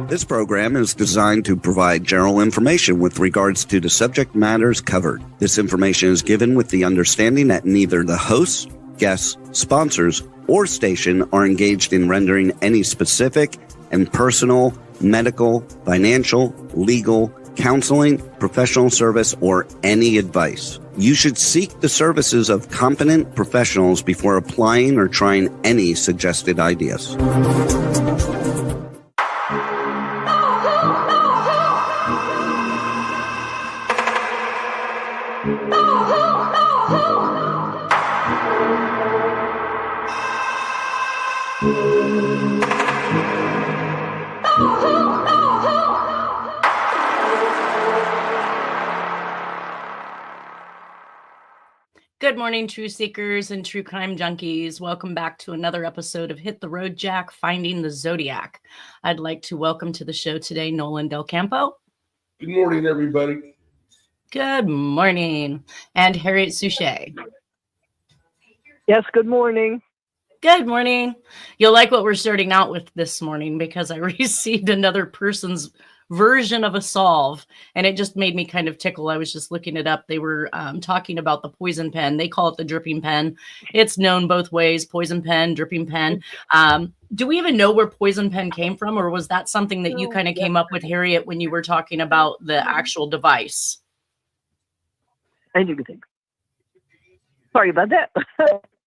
This program is designed to provide general information with regards to the subject matters covered. This information is given with the understanding that neither the hosts, guests, sponsors, or station are engaged in rendering any specific and personal, medical, financial, legal, counseling, professional service, or any advice. You should seek the services of competent professionals before applying or trying any suggested ideas. Good morning, true seekers and true crime junkies. Welcome back to another episode of Hit the Road Jack, Finding the Zodiac. I'd like to welcome to the show today, Nolan Del Campo. Good morning, everybody. Good morning. And Harriet Suchet. Yes, good morning. Good morning. You'll like what we're starting out with this morning because I received another person's version of a solve, and it just made me kind of tickle. I was just looking it up. They were talking about the poison pen. They call it the dripping pen. It's known both ways, poison pen, dripping pen. Do we even know where poison pen came from, or was that something that you kind of came up with, Harriet, when you were talking about the actual device? I do think. Sorry about that.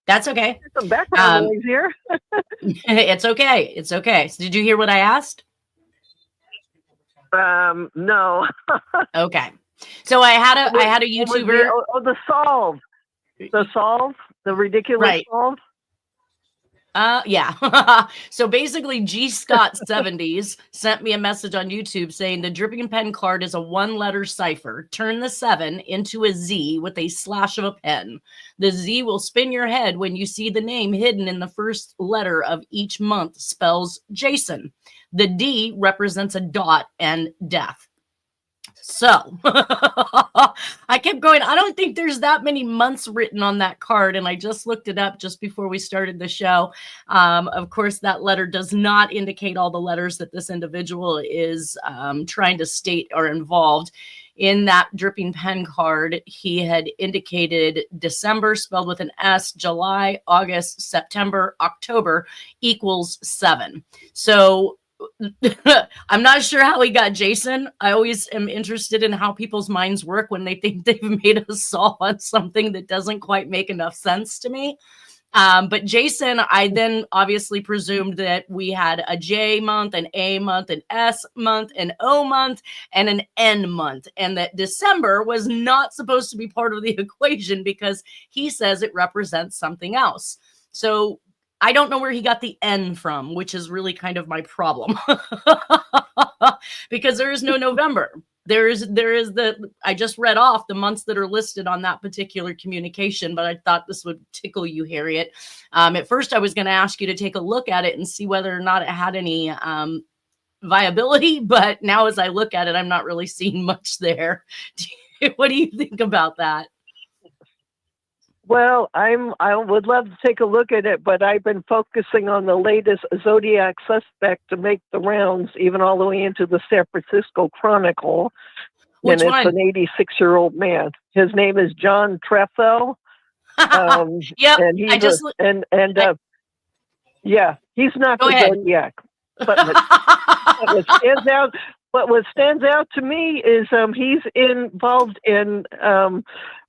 That's okay. Some background noise here. It's okay. It's okay. So did you hear what I asked? No. Okay. So I had a YouTuber. The ridiculous solve. Yeah. So basically G Scott 70s sent me a message on YouTube saying the dripping pen card is a 1-letter cipher. Turn the 7 into a Z with a slash of a pen. The Z will spin your head when you see the name hidden in the first letter of each month spells Jason. The D represents a dot and death. So I kept going. I don't think there's that many months written on that card. And I just looked it up just before we started the show. Of course, that letter does not indicate all the letters that this individual is trying to state are involved. In that dripping pen card, he had indicated December spelled with an S, July, August, September, October equals 7. So I'm not sure how he got Jason. I always am interested in how people's minds work when they think they've made a solve on something that doesn't quite make enough sense to me. But Jason, I then obviously presumed that we had a J month, an A month, an S month, an O month, and an N month. And that December was not supposed to be part of the equation because he says it represents something else. So I don't know where he got the N from, which is really kind of my problem because there is no November. I just read off the months that are listed on that particular communication, but I thought this would tickle you, Harriet. At first I was going to ask you to take a look at it and see whether or not it had any viability, but now as I look at it, I'm not really seeing much there. What do you think about that? Well, I would love to take a look at it, but I've been focusing on the latest Zodiac suspect to make the rounds, even all the way into the San Francisco Chronicle. Which one? It's an 86-year-old man. His name is John Trefel. Yep. And he's he's not Go the ahead. Zodiac. But what stands out to me is he's involved in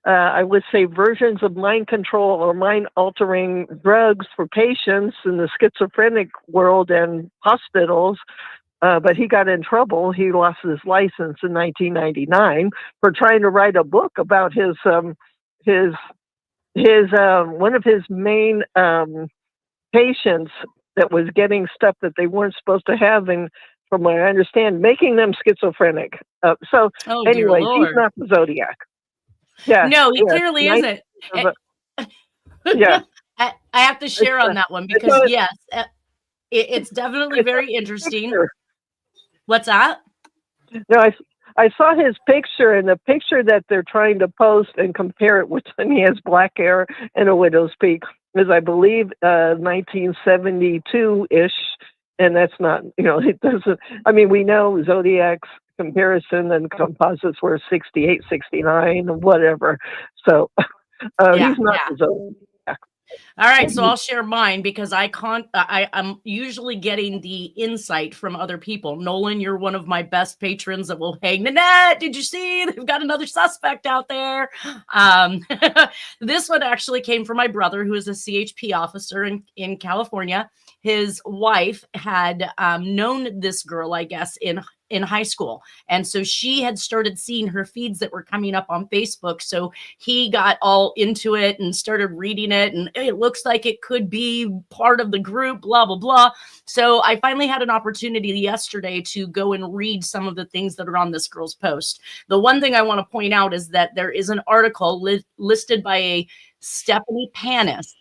I would say versions of mind control or mind altering drugs for patients in the schizophrenic world and hospitals. But he got in trouble. He lost his license in 1999 for trying to write a book about his one of his main patients that was getting stuff that they weren't supposed to have, and from what I understand, making them schizophrenic. Anyway, he's not the Zodiac. Yeah, no, he clearly isn't. Yeah, I have to share on that one because yes, it's definitely very interesting. Picture. What's that? No, I saw his picture, and the picture that they're trying to post and compare it with when he has black hair and a widow's peak is, I believe, 1972-ish. And that's not, it doesn't, I mean, we know Zodiac's comparison and composites were 68, 69, whatever. So he's not the Zodiac. All right, so I'll share mine because I'm usually getting the insight from other people. Nolan, you're one of my best patrons that will hang the net. Did you see? They've got another suspect out there. This one actually came from my brother, who is a CHP officer in California. His wife had known this girl, I guess, in high school. And so she had started seeing her feeds that were coming up on Facebook. So he got all into it and started reading it. And it looks like it could be part of the group, blah, blah, blah. So I finally had an opportunity yesterday to go and read some of the things that are on this girl's post. The one thing I want to point out is that there is an article listed by a Stephanie Panis.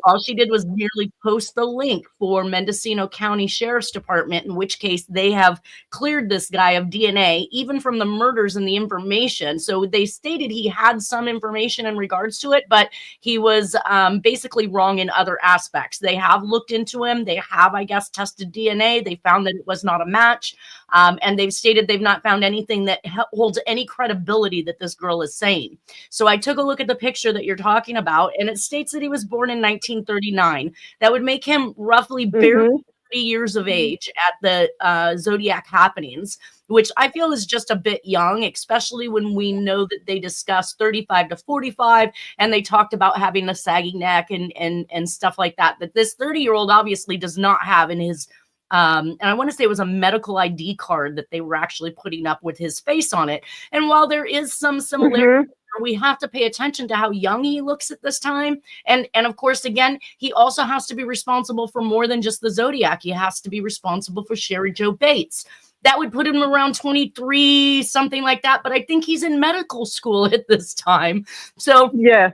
All she did was merely post the link for Mendocino County Sheriff's Department, in which case they have cleared this guy of DNA, even from the murders and the information. So they stated he had some information in regards to it, but he was basically wrong in other aspects. They have looked into him. They have, I guess, tested DNA. They found that it was not a match. And they've stated they've not found anything that holds any credibility that this girl is saying. So I took a look at the picture that you're talking about, and it states that he was born in 1939. That would make him roughly barely 30 years of age at the Zodiac happenings, which I feel is just a bit young, especially when we know that they discussed 35 to 45, and they talked about having a sagging neck and stuff like that, that this 30-year-old obviously does not have in his and I want to say it was a medical ID card that they were actually putting up with his face on it. And while there is some similarity, we have to pay attention to how young he looks at this time. And of course, again, he also has to be responsible for more than just the Zodiac. He has to be responsible for Sherry Jo Bates. That would put him around 23, something like that. But I think he's in medical school at this time. So yeah,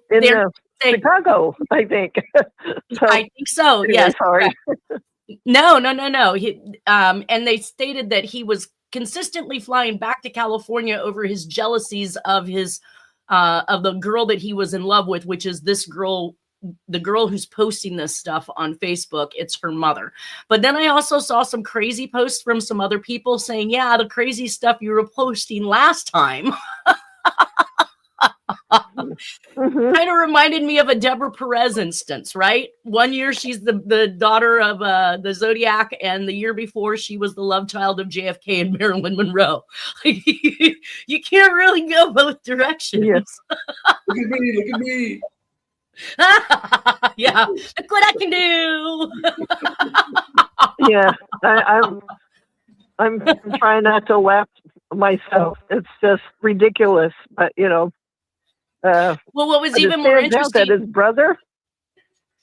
they're Chicago, I think. I think so. Yes. Sorry. No. And they stated that he was consistently flying back to California over his jealousies of his of the girl that he was in love with, which is this girl, the girl who's posting this stuff on Facebook. It's her mother. But then I also saw some crazy posts from some other people saying, yeah, the crazy stuff you were posting last time. Kind of reminded me of a Deborah Perez instance, right? One year she's the daughter of the Zodiac, and the year before she was the love child of JFK and Marilyn Monroe. You can't really go both directions. Yes. Look at me. Yeah, look what I can do. Yeah, I'm trying not to laugh myself. It's just ridiculous, but well, what was even more interesting, that his brother.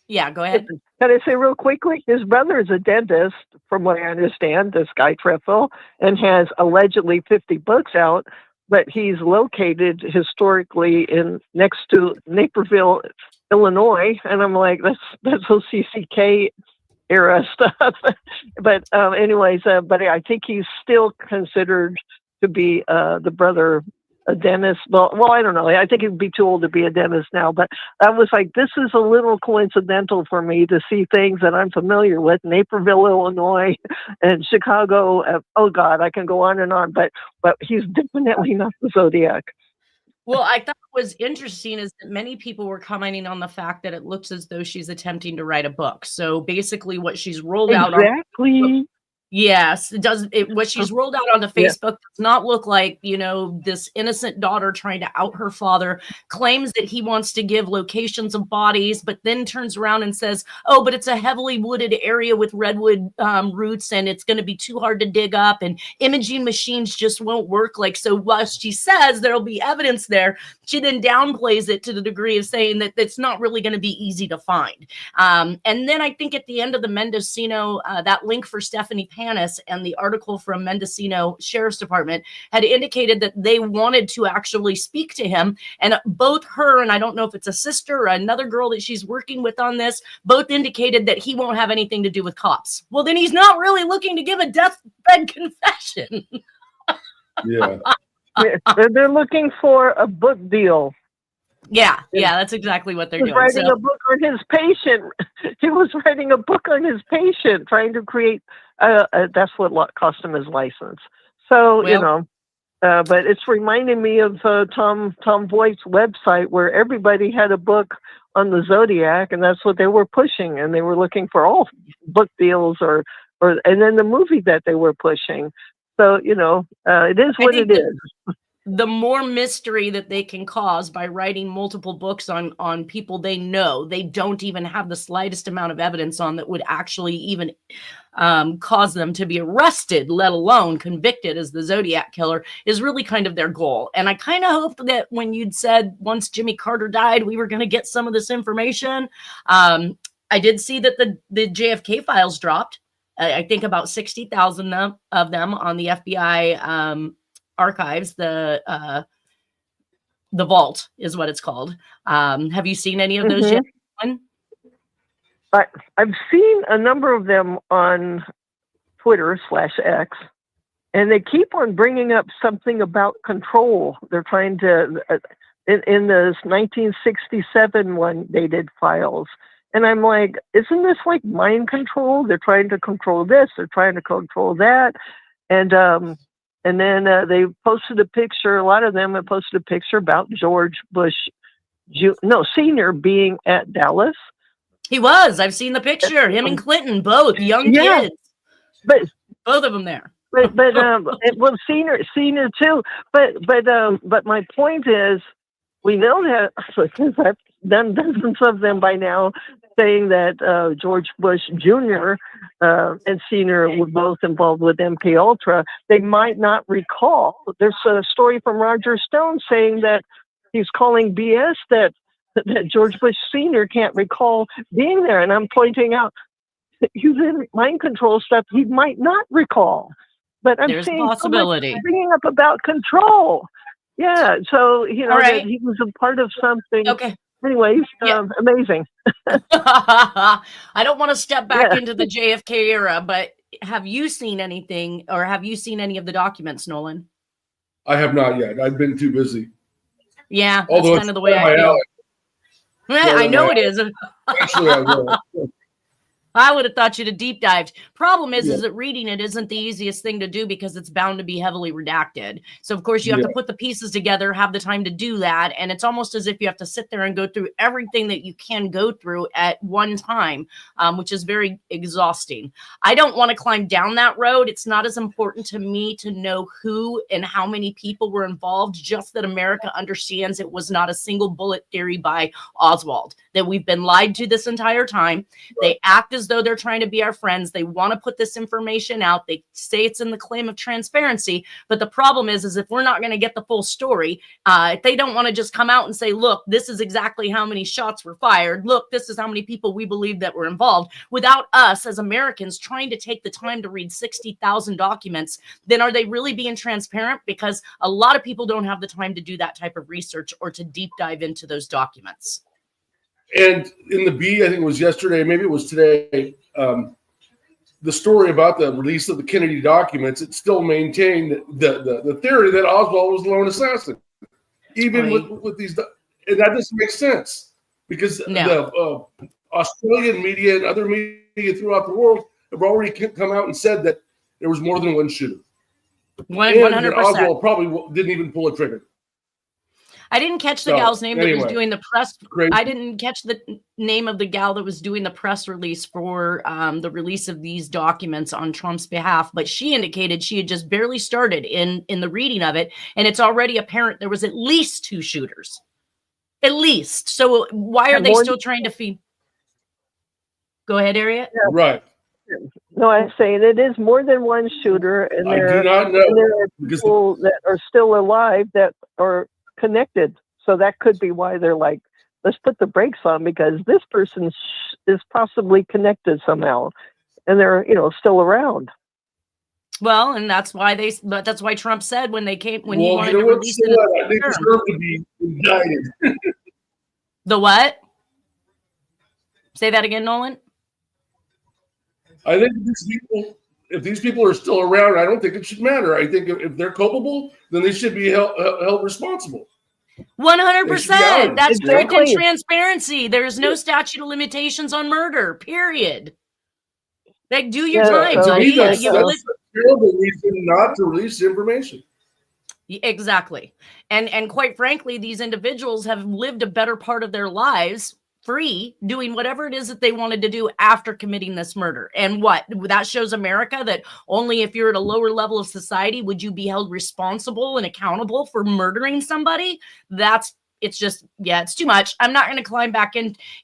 Yeah, go ahead. Can I say real quickly? His brother is a dentist, from what I understand, this guy Treffel, and has allegedly 50 books out, but he's located historically next to Naperville, Illinois, and I'm like, that's OCCK era stuff. But anyways, but I think he's still considered to be the brother, a dentist. Well, I don't know. I think he'd be too old to be a dentist now, but I was like, this is a little coincidental for me to see things that I'm familiar with, Naperville, Illinois, and Chicago. Oh God, I can go on and on, but he's definitely not the Zodiac. Well, I thought what was interesting is that many people were commenting on the fact that it looks as though she's attempting to write a book. So basically what she's rolled out on. Yes, it does. What she's rolled out onto Facebook does not look like, this innocent daughter trying to out her father, claims that he wants to give locations of bodies, but then turns around and says, oh, but it's a heavily wooded area with redwood roots, and it's going to be too hard to dig up, and imaging machines just won't work. So while she says there'll be evidence there, she then downplays it to the degree of saying that it's not really going to be easy to find. And then I think at the end of the Mendocino, that link for Stephanie Panis and the article from Mendocino Sheriff's Department had indicated that they wanted to actually speak to him. And both her, and I don't know if it's a sister or another girl that she's working with on this, both indicated that he won't have anything to do with cops. Well, then he's not really looking to give a deathbed confession. Yeah. They're looking for a book deal. Yeah, that's exactly what they're doing. Writing a book on his patient. He was writing a book on his patient, trying to create. That's what cost him his license. So but it's reminding me of Tom Voigt's website, where everybody had a book on the Zodiac, and that's what they were pushing, and they were looking for all book deals or and then the movie that they were pushing. So it is what it is. The more mystery that they can cause by writing multiple books on people they know they don't even have the slightest amount of evidence on that would actually even cause them to be arrested, let alone convicted as the Zodiac killer, is really kind of their goal. And I kind of hoped that when you'd said once Jimmy Carter died, we were going to get some of this information. I did see that the JFK files dropped. I think about 60,000 of them on the FBI archives. The vault is what it's called. Have you seen any of those yet? I've seen a number of them on Twitter/X, and they keep on bringing up something about control. They're trying to, in this 1967 one, they did files. And I'm like, isn't this like mind control? They're trying to control this. They're trying to control that. And then they posted a picture. A lot of them have posted a picture about George Bush Sr. being at Dallas. He was. I've seen the picture. Him and Clinton, both young kids. But both of them there. But well, senior too. But my point is, we know that because I've done dozens of them by now, saying that George Bush Jr. And Sr. were both involved with MK Ultra. They might not recall. There's a story from Roger Stone saying that he's calling BS that George Bush Sr. can't recall being there. And I'm pointing out, using mind control stuff he might not recall. But I'm There's seeing a possibility. So much bringing up about control. Yeah, so, right. that he was a part of something. Okay. Anyways, amazing. I don't want to step back into the JFK era, but have you seen anything, or have you seen any of the documents, Nolan? I have not yet. I've been too busy. Yeah, that's kind of the way I feel. I know it is. Actually, I will. I would have thought you'd have deep dived. Problem is that reading it isn't the easiest thing to do because it's bound to be heavily redacted. So, of course, you have to put the pieces together, have the time to do that. And it's almost as if you have to sit there and go through everything that you can go through at one time, which is very exhausting. I don't want to climb down that road. It's not as important to me to know who and how many people were involved, just that America understands it was not a single bullet theory by Oswald, that we've been lied to this entire time. They act as though they're trying to be our friends. They want to put this information out. They say it's in the claim of transparency. But the problem is if we're not going to get the full story, if they don't want to just come out and say, look, this is exactly how many shots were fired. Look, this is how many people we believe that were involved, without us as Americans trying to take the time to read 60,000 documents, then are they really being transparent? Because a lot of people don't have the time to do that type of research or to deep dive into those documents. And in the B, I think it was yesterday, maybe it was today, the story about the release of the Kennedy documents, it still maintained the theory that Oswald was the lone assassin, even with these. And that doesn't make sense because the Australian media and other media throughout the world have already come out and said that there was more than one shooter. 100%. And that Oswald probably didn't even pull a trigger. I didn't catch the gal's name that was doing the press. Crazy. I didn't catch the name of the gal that was doing the press release for the release of these documents on Trump's behalf, but she indicated she had just barely started in the reading of it, and it's already apparent there was at least two shooters. At least. So why are they still trying to feed? Go ahead, Harriet. Yeah. Right. No, I'm saying it is more than one shooter, and there are people that are still alive that are connected. So that could be why they're like, let's put the brakes on, because this person is possibly connected somehow, and they're still around. Well, and that's why that's why Trump said when he wanted to release it. I think it's going to be indicted. The what? Say that again, Nolan. I think if these people are still around, I don't think it should matter. I think if they're culpable, then they should be held responsible. 100%. That's truth and Exactly. transparency. There's no statute of limitations on murder, period. Like, do your Yeah, time. To me, buddy. that's You a li- terrible reason not to release information. Exactly. And quite frankly, these individuals have lived a better part of their lives free, doing whatever it is that they wanted to do after committing this murder. And what? That shows America that only if you're at a lower level of society would you be held responsible and accountable for murdering somebody. It's just, yeah, it's too much. I'm not going to climb back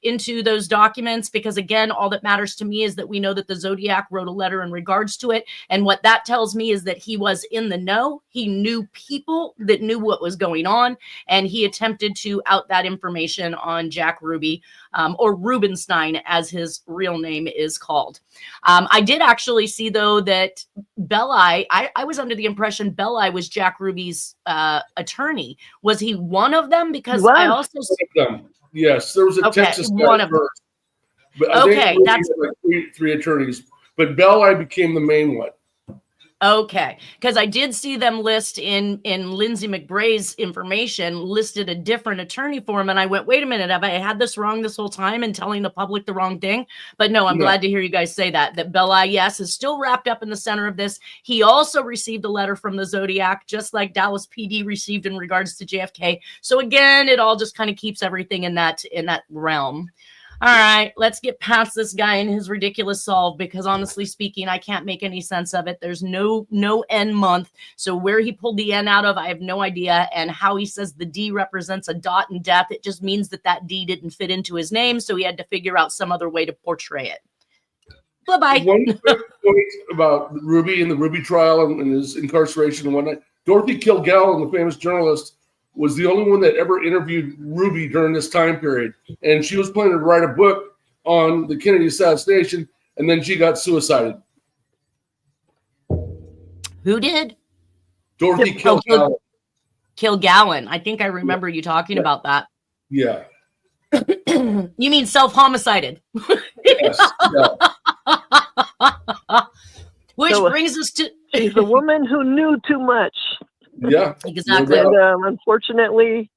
into those documents because, again, all that matters to me is that we know that the Zodiac wrote a letter in regards to it. And what that tells me is that he was in the know. He knew people that knew what was going on, and he attempted to out that information on Jack Ruby, or Rubenstein, as his real name is called. I did actually see, though, that Belli, I was under the impression Belli was Jack Ruby's attorney. Was he one of them? Because I also yes, there was a Texas guy one of first, but I okay, think that's like three attorneys. But Belli became the main one. okay, because I did see them list in Lindsay McBrayer's information listed a different attorney for him, and I went, wait a minute, have I had this wrong this whole time and telling the public the wrong thing? But no, I'm glad to hear you guys say that Belli, yes, is still wrapped up in the center of this. He also received a letter from the Zodiac, just like Dallas PD received in regards to JFK. So again, it all just kind of keeps everything in that realm. All right, let's get past this guy and his ridiculous solve, because honestly speaking, I can't make any sense of it. There's no N month. So where he pulled the N out of, I have no idea. And how he says the D represents a dot in death, it just means that D didn't fit into his name. So he had to figure out some other way to portray it. Bye-bye. One quick point about Ruby and the Ruby trial and his incarceration and whatnot. Dorothy Kilgallen, the famous journalist, was the only one that ever interviewed Ruby during this time period. And she was planning to write a book on the Kennedy assassination, and then she got suicided. Who did? Dorothy Kilgallen. Kilgallen. I think I remember you talking about that. Yeah. You mean self-homicided. Yes. Yeah. Which brings us to... She's a woman who knew too much. Yeah, exactly. And unfortunately,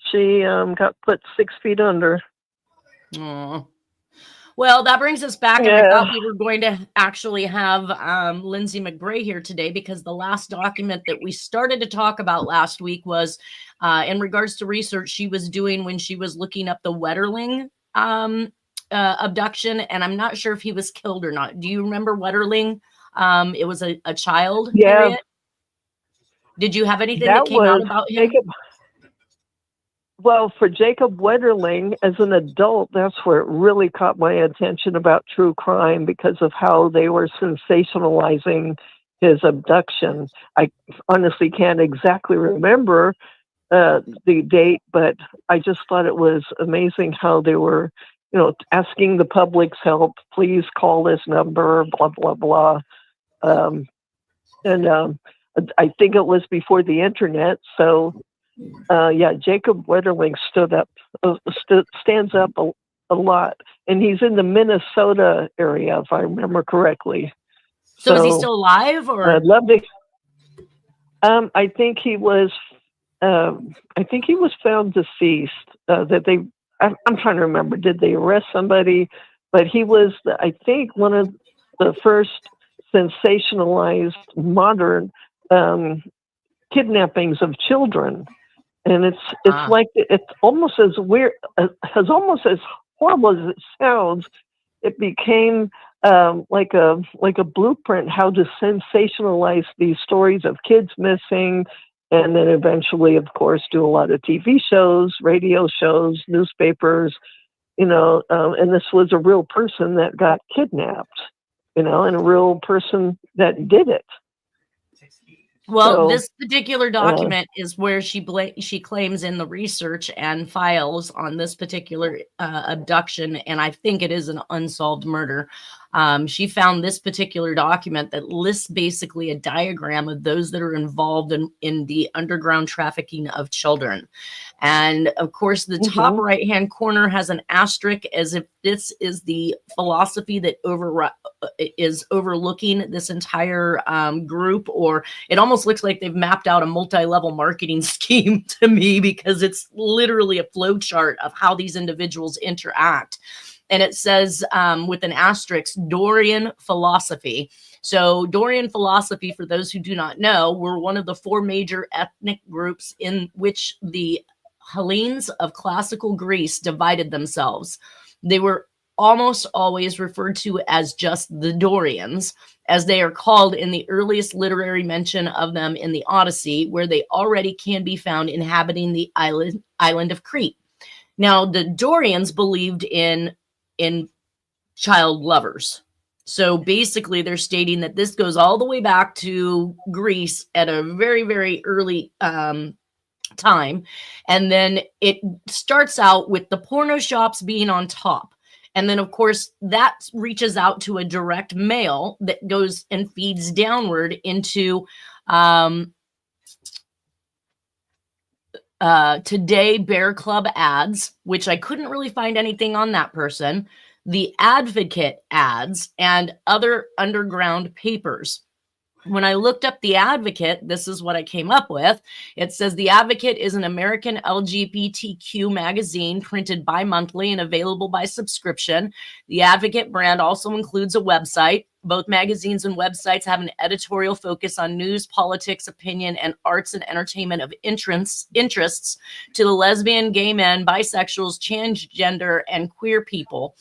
she got put 6 feet under. Aww. Well, that brings us back, and I thought we were going to actually have Lindsay McBrayer here today, because the last document that we started to talk about last week was in regards to research she was doing when she was looking up the Wetterling abduction, and I'm not sure if he was killed or not. Do you remember Wetterling? It was a child. Yeah. Period. Did you have anything that came out about him? Well, for Jacob Wetterling, as an adult, that's where it really caught my attention about true crime, because of how they were sensationalizing his abduction. I honestly can't exactly remember the date, but I just thought it was amazing how they were, asking the public's help. Please call this number, blah, blah, blah. I think it was before the internet. So, Jacob Wetterling stands up a lot, and he's in the Minnesota area, if I remember correctly. So is he still alive, or? I'd love to. I think he was. I think he was found deceased. I'm trying to remember. Did they arrest somebody? But he was, I think, one of the first sensationalized modern kidnappings of children, and it's like it's almost as weird, almost as horrible as it sounds. It became like a blueprint how to sensationalize these stories of kids missing, and then eventually, of course, do a lot of TV shows, radio shows, newspapers, and this was a real person that got kidnapped, and a real person that did it. Well, this particular document is where she claims in the research and files on this particular abduction, and I think it is an unsolved murder. She found this particular document that lists basically a diagram of those that are involved in the underground trafficking of children. And of course, the top right-hand corner has an asterisk as if this is the philosophy that is overlooking this entire group, or it almost looks like they've mapped out a multi-level marketing scheme to me, because it's literally a flow chart of how these individuals interact. And it says with an asterisk, Dorian philosophy. So Dorian philosophy, for those who do not know, were one of the 4 major ethnic groups in which the Hellenes of classical Greece divided themselves. They were almost always referred to as just the Dorians, as they are called in the earliest literary mention of them in the Odyssey, where they already can be found inhabiting the island of Crete. Now, the Dorians believed in child lovers. So basically, they're stating that this goes all the way back to Greece at a very, very early time. And then it starts out with the porno shops being on top. And then, of course, that reaches out to a direct mail that goes and feeds downward into Today Bear Club ads, which I couldn't really find anything on that person, the Advocate ads, and other underground papers. When I looked up the Advocate, this is what I came up with. It says the Advocate is an American LGBTQ magazine printed bi-monthly and available by subscription. The Advocate brand also includes a website. Both magazines and websites have an editorial focus on news, politics, opinion, and arts and entertainment of interests to the lesbian, gay men, bisexuals, transgender, and queer people.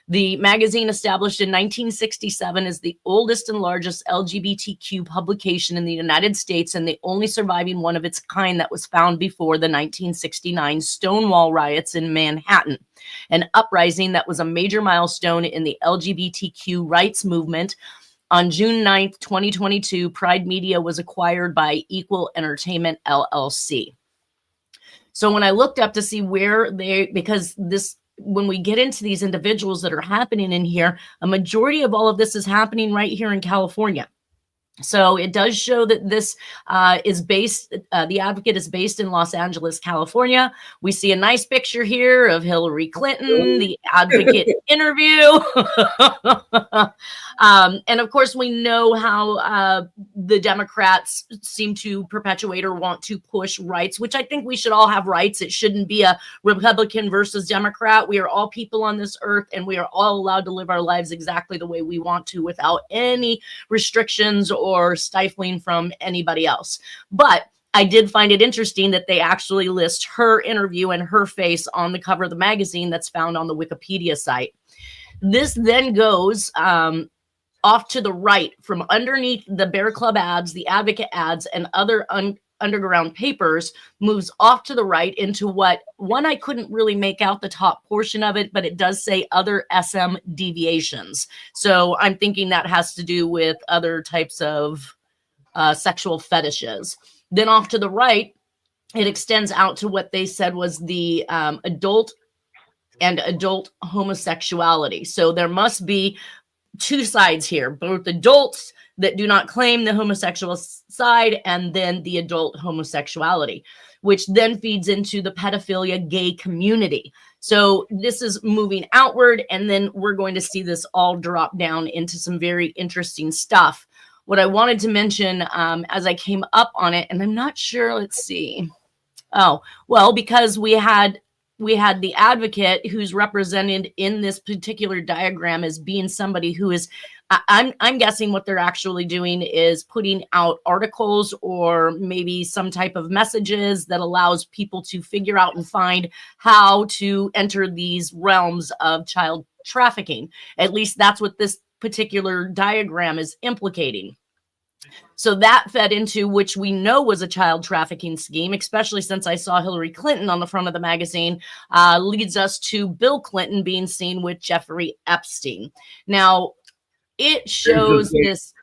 The magazine, established in 1967, is the oldest and largest LGBTQ publication in the United States, and the only surviving one of its kind that was found before the 1969 Stonewall riots in Manhattan, an uprising that was a major milestone in the LGBTQ rights movement. On June 9th, 2022, Pride Media was acquired by Equal Entertainment, LLC. So when I looked up to see where because when we get into these individuals that are happening in here, a majority of all of this is happening right here in California. So it does show that this is based, the Advocate is based in Los Angeles, California. We see a nice picture here of Hillary Clinton, the Advocate interview. And of course, we know how the Democrats seem to perpetuate or want to push rights, which I think we should all have rights. It shouldn't be a Republican versus Democrat. We are all people on this earth, and we are all allowed to live our lives exactly the way we want to without any restrictions or stifling from anybody else. But I did find it interesting that they actually list her interview and her face on the cover of the magazine that's found on the Wikipedia site. This then goes off to the right from underneath the Bear Club ads, the Advocate ads, and other underground papers, moves off to the right into what one, I couldn't really make out the top portion of it, but it does say other SM deviations. So I'm thinking that has to do with other types of sexual fetishes. Then off to the right, it extends out to what they said was the adult and adult homosexuality. So there must be two sides here, both adults that do not claim the homosexual side, and then the adult homosexuality, which then feeds into the pedophilia gay community. So this is moving outward, and then we're going to see this all drop down into some very interesting stuff. What I wanted to mention as I came up on it, and I'm not sure, let's see. Oh, well, because we had the Advocate who's represented in this particular diagram as being somebody who is, I'm guessing what they're actually doing is putting out articles or maybe some type of messages that allows people to figure out and find how to enter these realms of child trafficking. At least that's what this particular diagram is implicating. So that fed into, which we know was a child trafficking scheme, especially since I saw Hillary Clinton on the front of the magazine, leads us to Bill Clinton being seen with Jeffrey Epstein. Now, it shows this.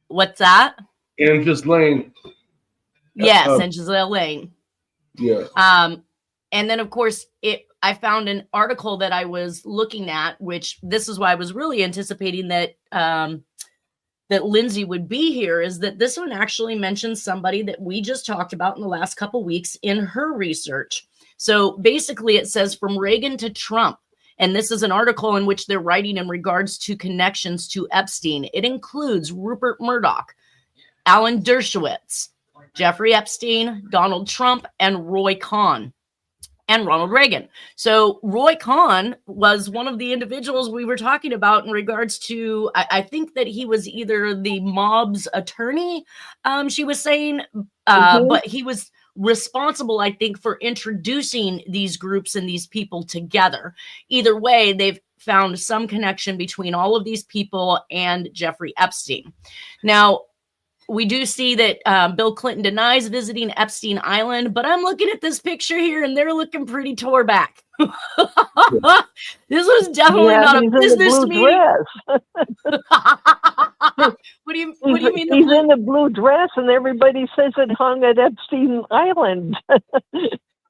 What's that? And just Lane. Yes, and Giselle Lane. Yeah. And then, of course, I found an article that I was looking at, which this is why I was really anticipating that that Lindsay would be here, is that this one actually mentions somebody that we just talked about in the last couple weeks in her research. So basically it says from Reagan to Trump, and this is an article in which they're writing in regards to connections to Epstein. It includes Rupert Murdoch, Alan Dershowitz, Jeffrey Epstein, Donald Trump, and Roy Cohn, and Ronald Reagan. So Roy Cohn was one of the individuals we were talking about in regards to, I think that he was either the mob's attorney, she was saying, but he was responsible, I think, for introducing these groups and these people together. Either way, they've found some connection between all of these people and Jeffrey Epstein. Now, we do see that Bill Clinton denies visiting Epstein Island, but I'm looking at this picture here and they're looking pretty tore back. This was definitely not a business meeting. What do you mean? He's in the blue dress and everybody says it hung at Epstein Island.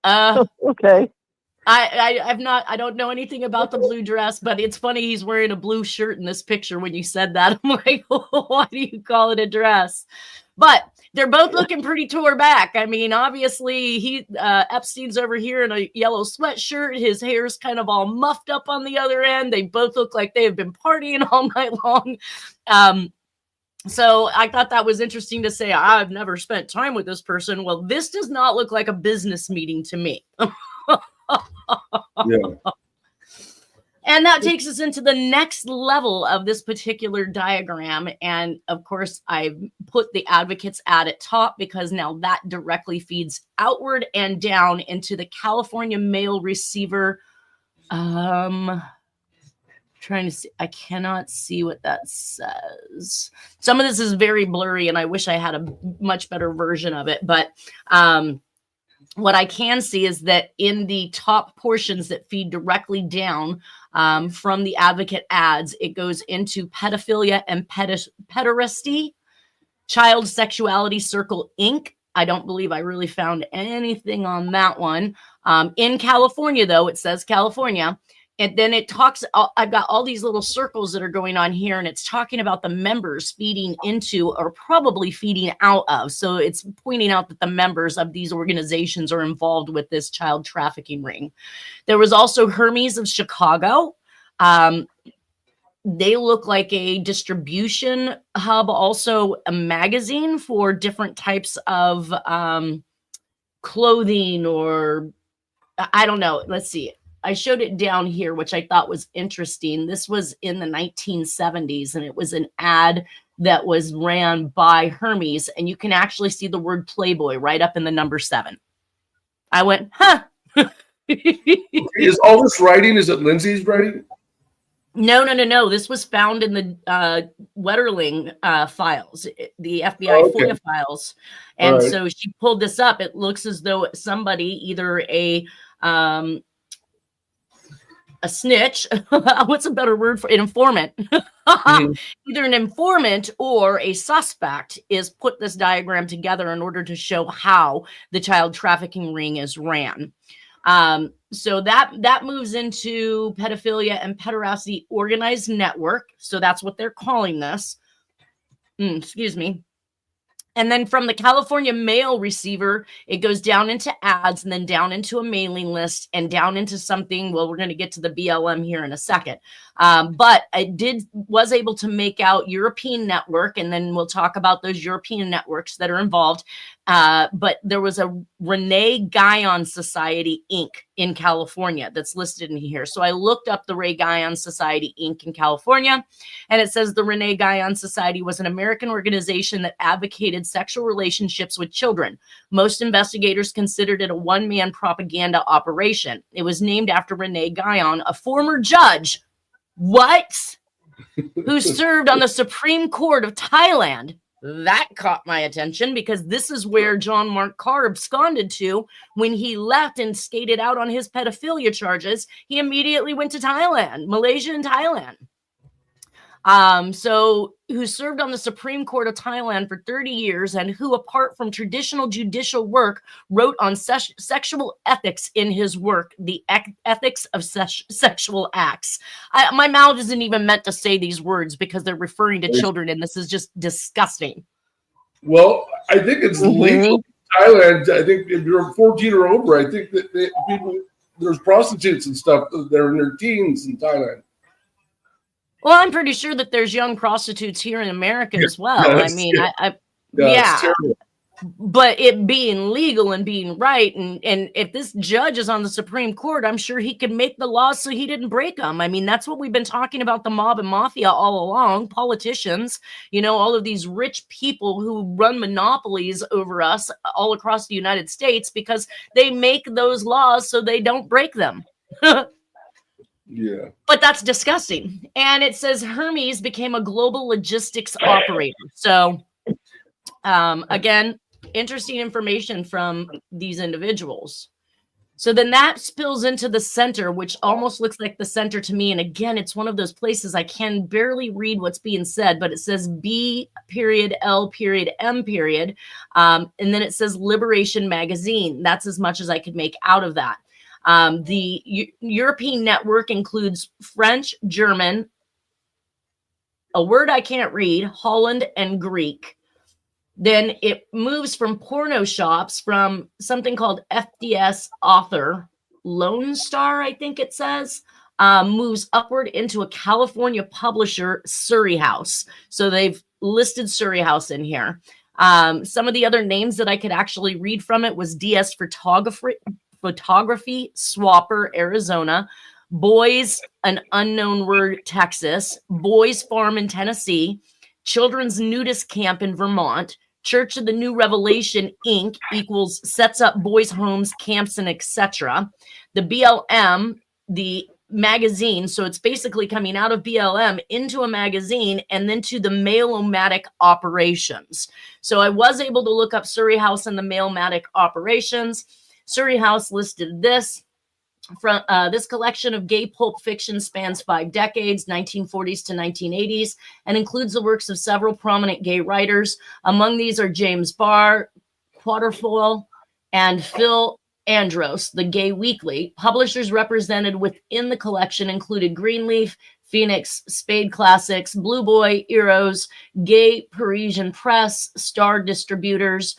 Okay. I don't know anything about the blue dress, but it's funny he's wearing a blue shirt in this picture when you said that. I'm like, why do you call it a dress? But they're both looking pretty tore back. I mean, obviously Epstein's over here in a yellow sweatshirt. His hair's kind of all muffed up on the other end. They both look like they have been partying all night long. So I thought that was interesting to say. I've never spent time with this person. Well, this does not look like a business meeting to me. Yeah. And that takes us into the next level of this particular diagram. And of course, I've put the advocates ad at top because now that directly feeds outward and down into the California mail receiver. Trying to see, I cannot see what that says. Some of this is very blurry and I wish I had a much better version of it, but what I can see is that in the top portions that feed directly down from the advocate ads, it goes into pedophilia and pederasty, child sexuality circle Inc. I don't believe I really found anything on that one. In California, though, it says California. And then it talks, I've got all these little circles that are going on here, and it's talking about the members feeding into or probably feeding out of. So it's pointing out that the members of these organizations are involved with this child trafficking ring. There was also Hermes of Chicago. They look like a distribution hub, also a magazine for different types of clothing or, I don't know. Let's see. I showed it down here, which I thought was interesting. This was in the 1970s, and it was an ad that was ran by Hermes, and you can actually see the word Playboy right up in the number 7. I went, huh. Is all this writing, is it Lindsay's writing? No. This was found in the Wetterling files, the FBI FOIA files. And so she pulled this up. It looks as though somebody, either a snitch, what's a better word for an informant? Either an informant or a suspect is put this diagram together in order to show how the child trafficking ring is ran. So that moves into pedophilia and pederasty organized network. So that's what they're calling this. Excuse me. And then from the California mail receiver, it goes down into ads and then down into a mailing list and down into something. Well, we're going to get to the BLM here in a second. But I was able to make out European network, and then we'll talk about those European networks that are involved. But there was a Rene Guyon Society, Inc. in California that's listed in here. So I looked up the Ray Guyon Society, Inc. in California, and it says the Rene Guyon Society was an American organization that advocated sexual relationships with children. Most investigators considered it a one-man propaganda operation. It was named after Rene Guyon, a former judge, who served on the Supreme Court of Thailand. That caught my attention because this is where John Mark Carr absconded to when he left and skated out on his pedophilia charges. He immediately went to Thailand, Malaysia and Thailand. So who served on the Supreme Court of Thailand for 30 years and who, apart from traditional judicial work, wrote on sexual ethics in his work, The Ethics of Sexual Acts. My mouth isn't even meant to say these words because they're referring to children, and this is just disgusting. Well, I think it's legal in Thailand. I think if you're 14 or over, I think that there's prostitutes and stuff that are in their teens in Thailand. Well, I'm pretty sure that there's young prostitutes here in America as well. I mean, It's terrible. But it being legal and being right, and if this judge is on the Supreme Court, I'm sure he could make the laws so he didn't break them. I mean, that's what we've been talking about, the mob and mafia all along, politicians, all of these rich people who run monopolies over us all across the United States because they make those laws so they don't break them. Yeah. But that's disgusting. And it says Hermes became a global logistics operator. So, again, interesting information from these individuals. So then that spills into the center, which almost looks like the center to me. And again, it's one of those places I can barely read what's being said, but it says B.L.M. And then it says Liberation Magazine. That's as much as I could make out of that. The European network includes French, German, a word I can't read, Holland, and Greek. Then it moves from porno shops from something called FDS Author, Lone Star, I think it says, moves upward into a California publisher, Surrey House. So they've listed Surrey House in here. Some of the other names that I could actually read from it was DS Photography, Swapper, Arizona, Boys, an unknown word, Texas, Boys Farm in Tennessee, Children's Nudist Camp in Vermont, Church of the New Revelation, Inc. equals sets up boys' homes, camps, and etc. The BLM, the magazine, so it's basically coming out of BLM into a magazine and then to the mail-o-matic operations. So I was able to look up Surrey House and the mail-o-matic operations. Surrey House listed this. From this collection of gay pulp fiction spans 5 decades, 1940s to 1980s, and includes the works of several prominent gay writers. Among these are James Barr, Quatrefoil, and Phil Andros, The Gay Weekly. Publishers represented within the collection included Greenleaf, Phoenix, Spade Classics, Blue Boy, Eros, Gay Parisian Press, Star Distributors,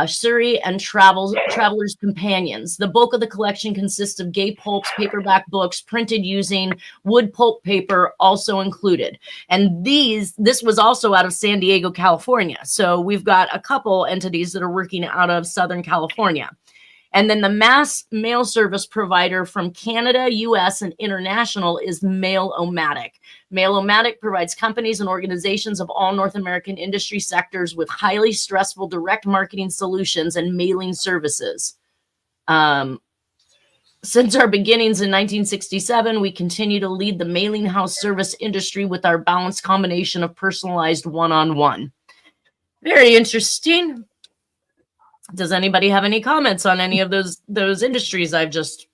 Surrey, and Traveler's Companions. The bulk of the collection consists of gay pulps, paperback books printed using wood pulp paper, also included. And this was also out of San Diego, California. So we've got a couple entities that are working out of Southern California. And then the mass mail service provider from Canada, US, and international is Mail-O-Matic. Mail-O-Matic provides companies and organizations of all North American industry sectors with highly stressful direct marketing solutions and mailing services. Since our beginnings in 1967, we continue to lead the mailing house service industry with our balanced combination of personalized one-on-one. Very interesting. Does anybody have any comments on any of those industries I've just...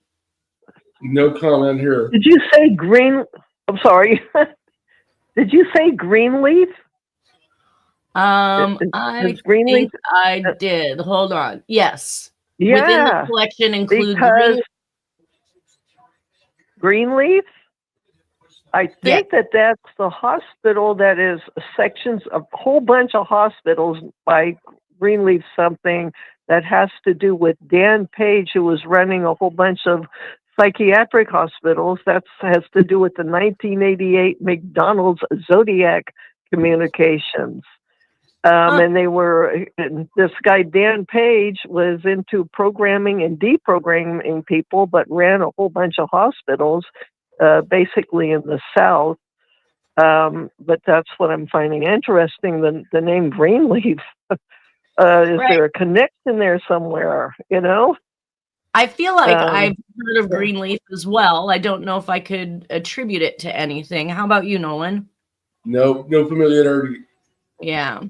No comment here. Did you say green? I'm sorry. Did you say Greenleaf? I think I did. Hold on. Yes. Yeah. Within the collection include Greenleaf? I think that's the hospital that is sections of a whole bunch of hospitals by Greenleaf something that has to do with Dan Page, who was running a whole bunch of psychiatric hospitals. That has to do with the 1988 McDonald's Zodiac communications. And this guy, Dan Page, was into programming and deprogramming people, but ran a whole bunch of hospitals, basically in the South. But that's what I'm finding interesting, the name Greenleaf. Is there a connection there somewhere, I feel like I've heard of Greenleaf as well. I don't know if I could attribute it to anything. How about you, Nolan? No familiarity. Yeah.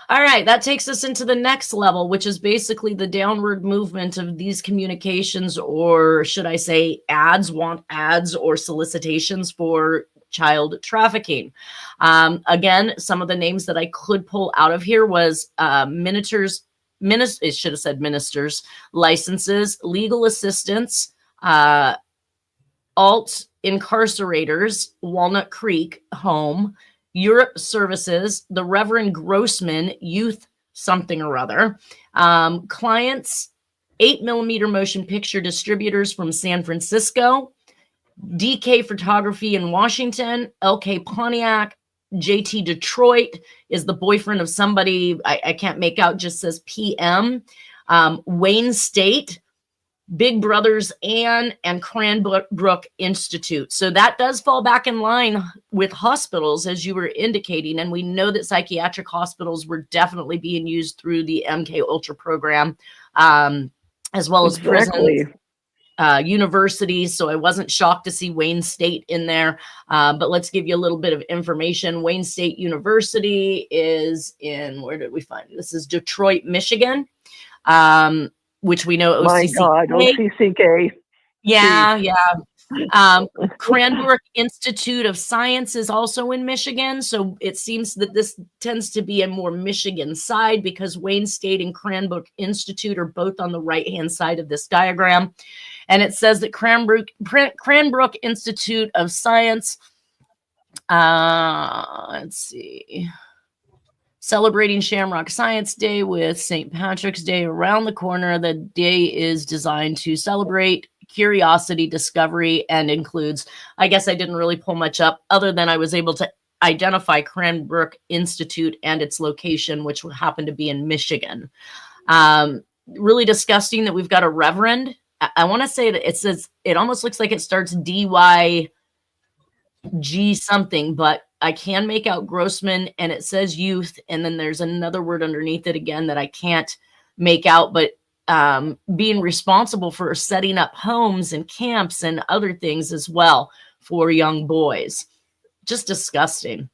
All right, that takes us into the next level, which is basically the downward movement of these communications, or should I say ads, want ads or solicitations for child trafficking. Again, some of the names that I could pull out of here was ministers, it should have said ministers, licenses, legal assistants, alt incarcerators, Walnut Creek home, Europe services, the Reverend Grossman youth something or other, clients, 8mm motion picture distributors from San Francisco, DK Photography in Washington, LK Pontiac, JT Detroit is the boyfriend of somebody I can't make out, just says PM, Wayne State, Big Brothers Ann, and Cranbrook Institute. So that does fall back in line with hospitals, as you were indicating. And we know that psychiatric hospitals were definitely being used through the MK Ultra program, as well as prisons, universities. So I wasn't shocked to see Wayne State in there. But let's give you a little bit of information. Wayne State University is in, where did we find it? This is Detroit, Michigan. Which we know OCCK. My God, OCCK. Yeah. Cranbrook Institute of Science is also in Michigan. So it seems that this tends to be a more Michigan side, because Wayne State and Cranbrook Institute are both on the right-hand side of this diagram. And it says that Cranbrook Institute of Science, let's see, celebrating Shamrock Science Day with St. Patrick's Day around the corner. The day is designed to celebrate curiosity, discovery, and includes, I guess I didn't really pull much up other than I was able to identify Cranbrook Institute and its location, which would happen to be in Michigan. Really disgusting that we've got a reverend. I want to say that it says, it almost looks like it starts DYG something, but I can make out Grossman, and it says youth, and then there's another word underneath it again that I can't make out, but being responsible for setting up homes and camps and other things as well for young boys. Just disgusting.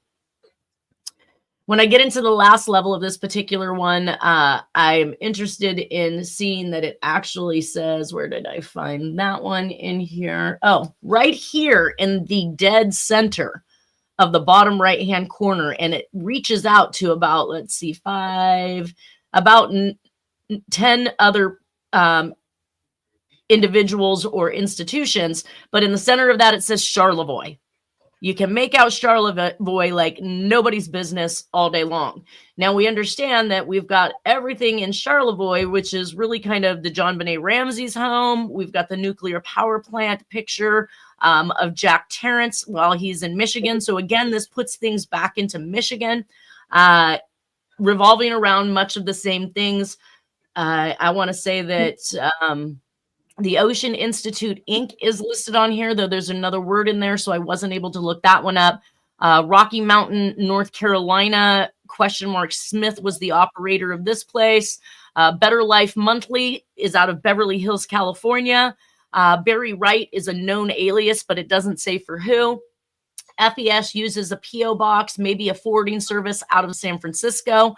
When I get into the last level of this particular one, I'm interested in seeing that it actually says, where did I find that one in here? Oh, right here in the dead center of the bottom right-hand corner. And it reaches out to about, let's see, 10 other individuals or institutions. But in the center of that, it says Charlevoix. You can make out Charlevoix like nobody's business all day long. Now, we understand that we've got everything in Charlevoix, which is really kind of the John Benet Ramsey's home. We've got the nuclear power plant picture of Jack Terrence while he's in Michigan. So again, this puts things back into Michigan, revolving around much of the same things. I want to say that the Ocean Institute Inc. is listed on here, though there's another word in there, so I wasn't able to look that one up. Rocky Mountain, North Carolina, Smith was the operator of this place. Better Life Monthly is out of Beverly Hills, California. Barry Wright is a known alias, but it doesn't say for who. FES uses a PO box, maybe a forwarding service out of San Francisco.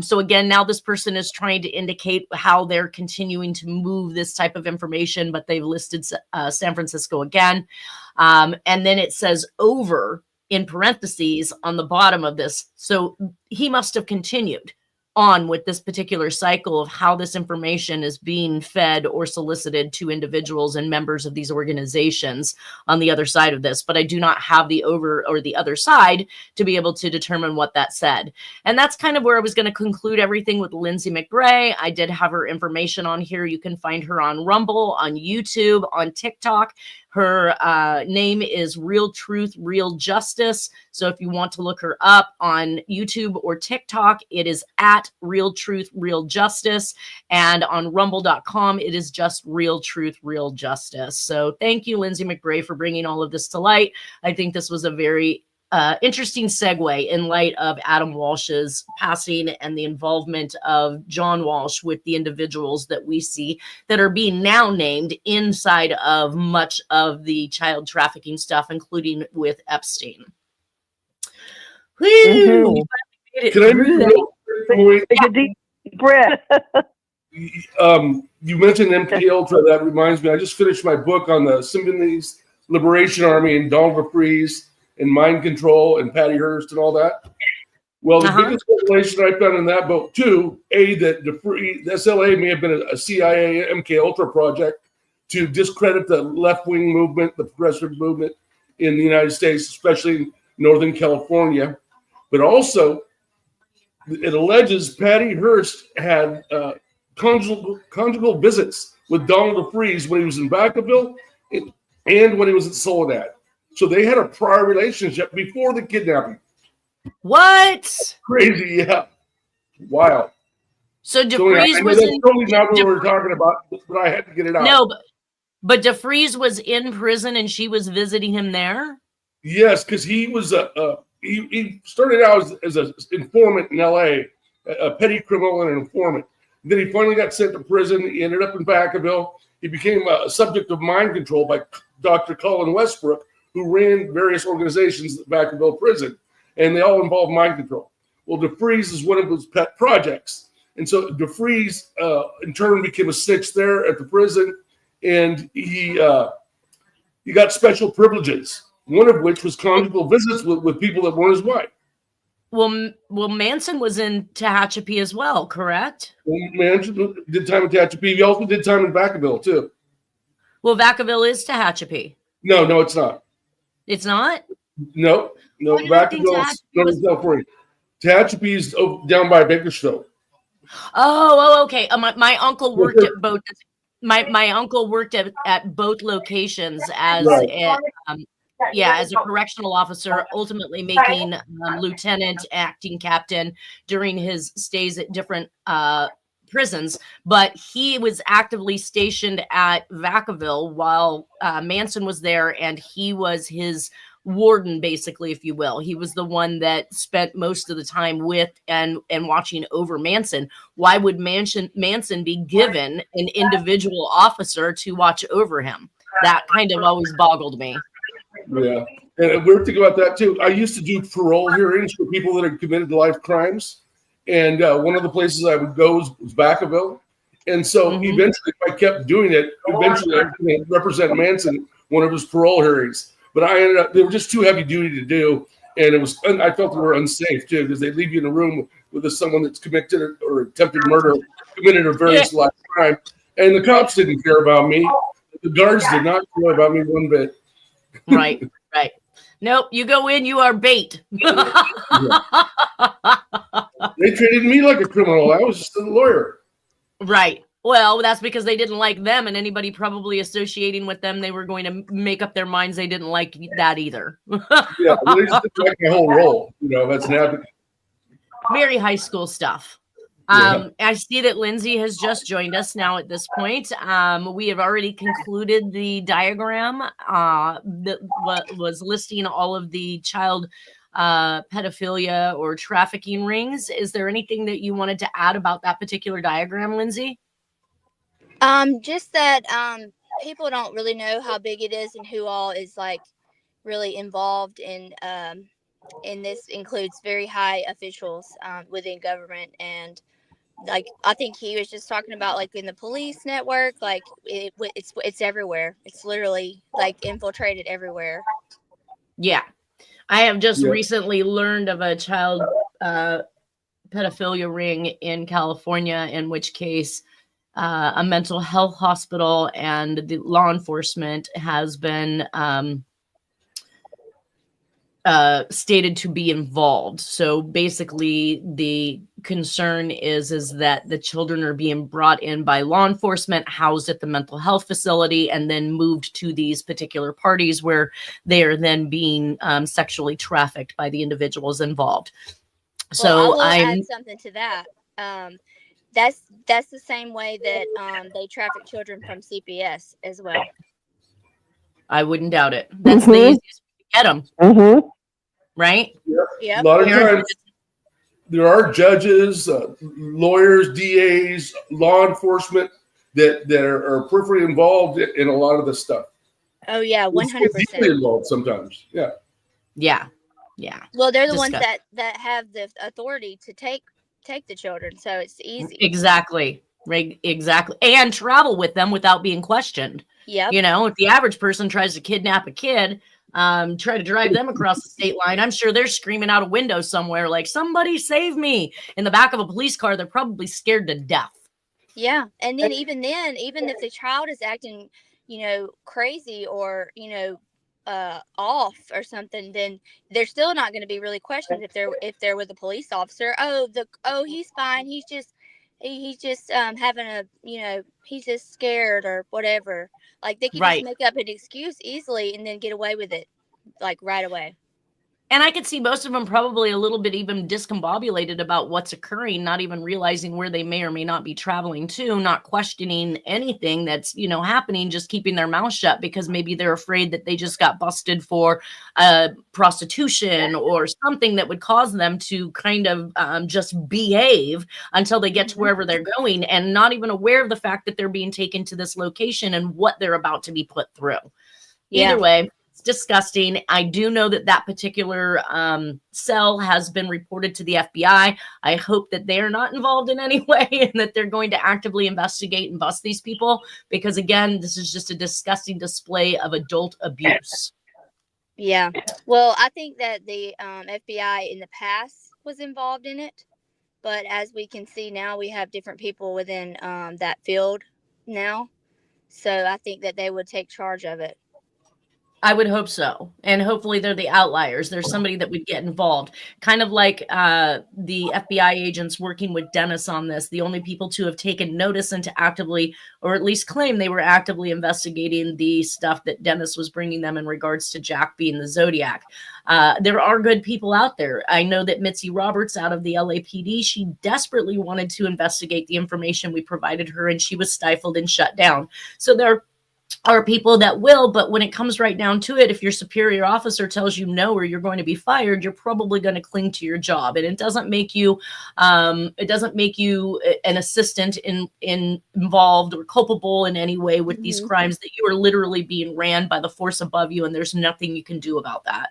So again, now this person is trying to indicate how they're continuing to move this type of information, but they've listed San Francisco again. And then it says over in parentheses on the bottom of this. So he must have continued on with this particular cycle of how this information is being fed or solicited to individuals and members of these organizations on the other side of this. But I do not have the over or the other side to be able to determine what that said. And that's kind of where I was going to conclude everything with Lindsay McBrayer. I did have her information on here. You can find her on Rumble, on YouTube, on TikTok. Her name is Real Truth, Real Justice. So if you want to look her up on YouTube or TikTok, it is at Real Truth, Real Justice. And on rumble.com, it is just Real Truth, Real Justice. So thank you, Lindsay McBrayer, for bringing all of this to light. I think this was a very interesting segue in light of Adam Walsh's passing and the involvement of John Walsh with the individuals that we see that are being now named inside of much of the child trafficking stuff, including with Epstein. Mm-hmm. Can I take a deep breath? You mentioned MK Ultra. That reminds me, I just finished my book on the Symbionese Liberation Army and Donald Freeze. and mind control and Patty Hearst and all that. Well, the biggest revelation I found in that book too, that the SLA may have been a CIA MK Ultra project to discredit the left-wing movement, the progressive movement in the United States, especially in Northern California. But also, it alleges Patty Hearst had conjugal visits with Donald DeFreeze when he was in Vacaville and when he was at Soledad. So they had a prior relationship before the kidnapping. What? Crazy, yeah. Wild. So DeFreeze was that's totally not what we were talking about, but I had to get it out. No, but DeFreeze was in prison and she was visiting him there? Yes, because he was he started out as an informant in L.A., a petty criminal and an informant. Then he finally got sent to prison. He ended up in Vacaville. He became a subject of mind control by Dr. Colin Westbrook, who ran various organizations at Vacaville prison, and they all involved mind control. Well, DeFreeze is one of his pet projects. And so DeFreeze, in turn, became a snitch there at the prison, and he got special privileges, one of which was conjugal visits with people that weren't his wife. Well, Manson was in Tehachapi as well, correct? Well, Manson did time in Tehachapi. He also did time in Vacaville, too. Well, Vacaville is Tehachapi. No, it's not. It's not? No. Vacaville is Northern California. Tehachapi is down by Bakersfield. Oh, okay. My uncle worked at both. My uncle worked at both locations as as a correctional officer, ultimately making lieutenant, acting captain during his stays at different prisons. But he was actively stationed at Vacaville while Manson was there, and he was his warden, basically, if you will. He was the one that spent most of the time with and watching over Manson. Why would Manson be given an individual officer to watch over him? That kind of always boggled me. Yeah, and we're thinking about that too. I used to do parole hearings for people that had committed life crimes, and one of the places I would go was Vacaville. And so eventually, if I kept doing it, eventually I was going to represent Manson at one of his parole hearings. But I ended up, they were just too heavy duty to do. And I felt they were unsafe too, because they leave you in a room with someone that's committed or attempted murder, committed a various life crime. And the cops didn't care about me. The guards did not care about me one bit. Right. Nope, you go in, you are bait. They treated me like a criminal. I was just a lawyer. Right. Well, that's because they didn't like them, and anybody probably associating with them, they were going to make up their minds they didn't like that either. Yeah, they just didn't like my whole role. That's an advocate. Very high school stuff. Yeah. I see that Lindsay has just joined us now at this point. We have already concluded the diagram that was listing all of the child pedophilia or trafficking rings. Is there anything that you wanted to add about that particular diagram, Lindsay? Just that people don't really know how big it is and who all is like really involved in this. Includes very high officials within government, and like I think he was just talking about like in the police network, like it's everywhere. It's literally like infiltrated everywhere. Yeah, I have just recently learned of a child pedophilia ring in California, in which case a mental health hospital and the law enforcement has been stated to be involved. So basically the concern is that the children are being brought in by law enforcement, housed at the mental health facility, and then moved to these particular parties where they are then being sexually trafficked by the individuals involved. So I will add something to that. That's the same way that they traffic children from CPS as well. I wouldn't doubt it. That's the easiest way to get them. Right? Yeah. A lot of times there are judges, lawyers, DAs, law enforcement that are peripherally involved in a lot of this stuff. Oh yeah, 100%. Involved sometimes. Yeah. Well, they're the ones that have the authority to take the children, so it's easy. Exactly, and travel with them without being questioned. Yeah. If the average person tries to kidnap a kid, try to drive them across the state line. I'm sure they're screaming out a window somewhere like, somebody save me. In the back of a police car, they're probably scared to death. Yeah. And then, even if the child is acting, crazy or, off or something, then they're still not going to be really questioned if they're with a police officer. He's fine. He's just having he's just scared or whatever. Like, they could just make up an excuse easily and then get away with it, like, right away. And I could see most of them probably a little bit even discombobulated about what's occurring, not even realizing where they may or may not be traveling to, not questioning anything that's, happening, just keeping their mouth shut because maybe they're afraid that they just got busted for prostitution or something that would cause them to kind of just behave until they get to wherever they're going, and not even aware of the fact that they're being taken to this location and what they're about to be put through. Yeah. Either way, disgusting. I do know that particular cell has been reported to the FBI. I hope that they are not involved in any way and that they're going to actively investigate and bust these people, because again, this is just a disgusting display of adult abuse. Yeah. Well, I think that the FBI in the past was involved in it, but as we can see now, we have different people within that field now. So I think that they would take charge of it. I would hope so. And hopefully they're the outliers. There's somebody that would get involved. Kind of like the FBI agents working with Dennis on this. The only people to have taken notice and to actively, or at least claim they were actively investigating the stuff that Dennis was bringing them in regards to Jack being the Zodiac. There are good people out there. I know that Mitzi Roberts out of the LAPD, she desperately wanted to investigate the information we provided her, and she was stifled and shut down. So there are people that will, but when it comes right down to it, if your superior officer tells you no or you're going to be fired, you're probably going to cling to your job, and it doesn't make you an assistant involved or culpable in any way with these crimes, that you are literally being ran by the force above you, and there's nothing you can do about that.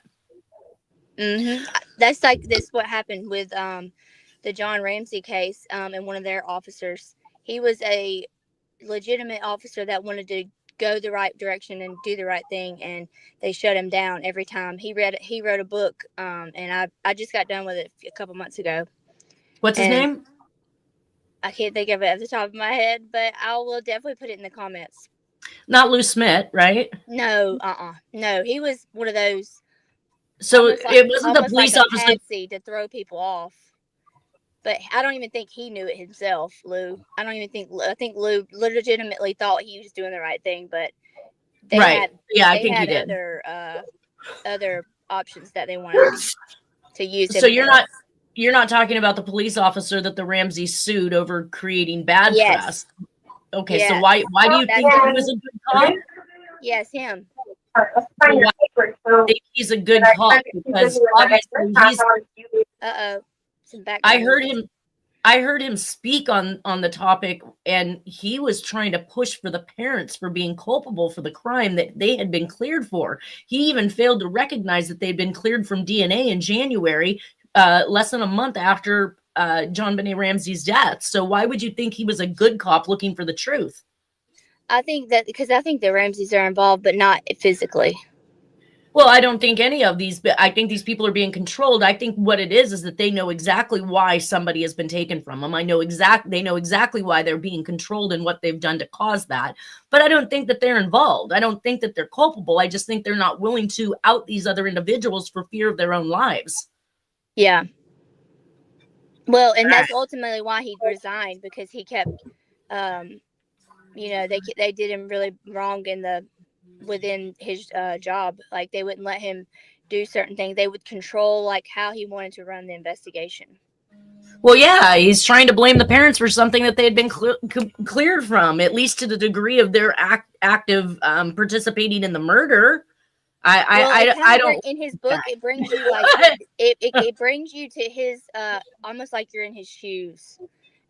That's like this what happened with the John Ramsey case, and one of their officers. He was a legitimate officer that wanted to go the right direction and do the right thing, and they shut him down every time. He wrote a book, and I just got done with it a couple months ago. What's his name? I can't think of it at the top of my head, but I will definitely put it in the comments. Not Lou Smith, right? No, no, he was one of those. So it wasn't the police officer to throw people off. But I don't even think he knew it himself, Lou. I think Lou legitimately thought he was doing the right thing, but I think he did. Other options that they wanted to use. So you're not talking about the police officer that the Ramseys sued over creating bad press. Okay, yes. So why do you think he was a good cop? Yes, him. I think he's a good cop because obviously he's. I heard him speak on the topic, and he was trying to push for the parents for being culpable for the crime that they had been cleared for. He even failed to recognize that they'd been cleared from DNA in January, less than a month after John Benet Ramsey's death. So why would you think he was a good cop looking for the truth? I think that because I think the Ramseys are involved, but not physically. Well, I don't think any of these, but I think these people are being controlled. I think what it is that they know exactly why somebody has been taken from them. They know exactly why they're being controlled and what they've done to cause that. But I don't think that they're involved. I don't think that they're culpable. I just think they're not willing to out these other individuals for fear of their own lives. Yeah. Well, and that's ultimately why he resigned, because he kept, they did him really wrong within his job. Like, they wouldn't let him do certain things. They would control like how he wanted to run the investigation. Well, yeah, he's trying to blame the parents for something that they had been cleared from, at least to the degree of their active participating in the murder. I don't. In his book, it brings you like it brings you to his almost like you're in his shoes.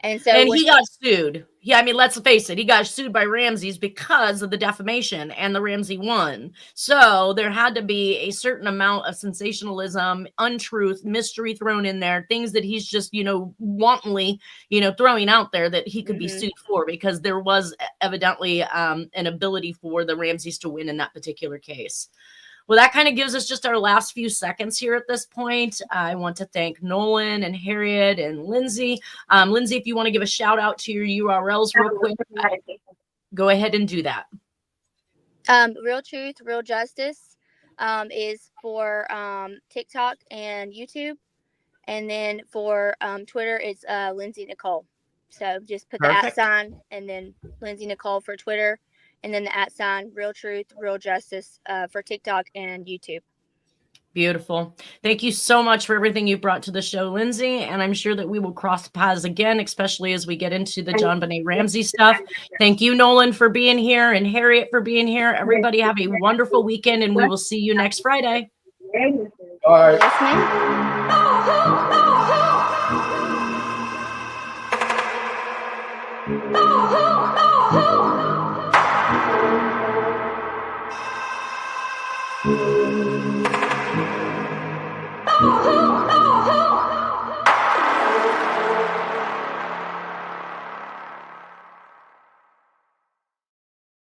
And he got sued. Yeah, I mean, let's face it. He got sued by Ramsey's because of the defamation, and the Ramsey won. So there had to be a certain amount of sensationalism, untruth, mystery thrown in there, things that he's just, wantonly, throwing out there that he could be sued for, because there was evidently an ability for the Ramseys to win in that particular case. Well, that kind of gives us just our last few seconds here at this point. I want to thank Nolan and Harriet and Lindsay. Lindsay, if you want to give a shout out to your URLs real quick, go ahead and do that. Real Truth, Real Justice is for TikTok and YouTube. And then for Twitter, it's Lindsay Nicole. So just put the Perfect. @ and then Lindsay Nicole for Twitter. And then the @ Real Truth, Real Justice for TikTok and YouTube. Beautiful. Thank you so much for everything you brought to the show, Lindsay. And I'm sure that we will cross paths again, especially as we get into the John Benet Ramsey stuff. Thank you, Nolan, for being here, and Harriet for being here. Everybody have a wonderful weekend, and we will see you next Friday. All right. Yes, ma'am. Oh,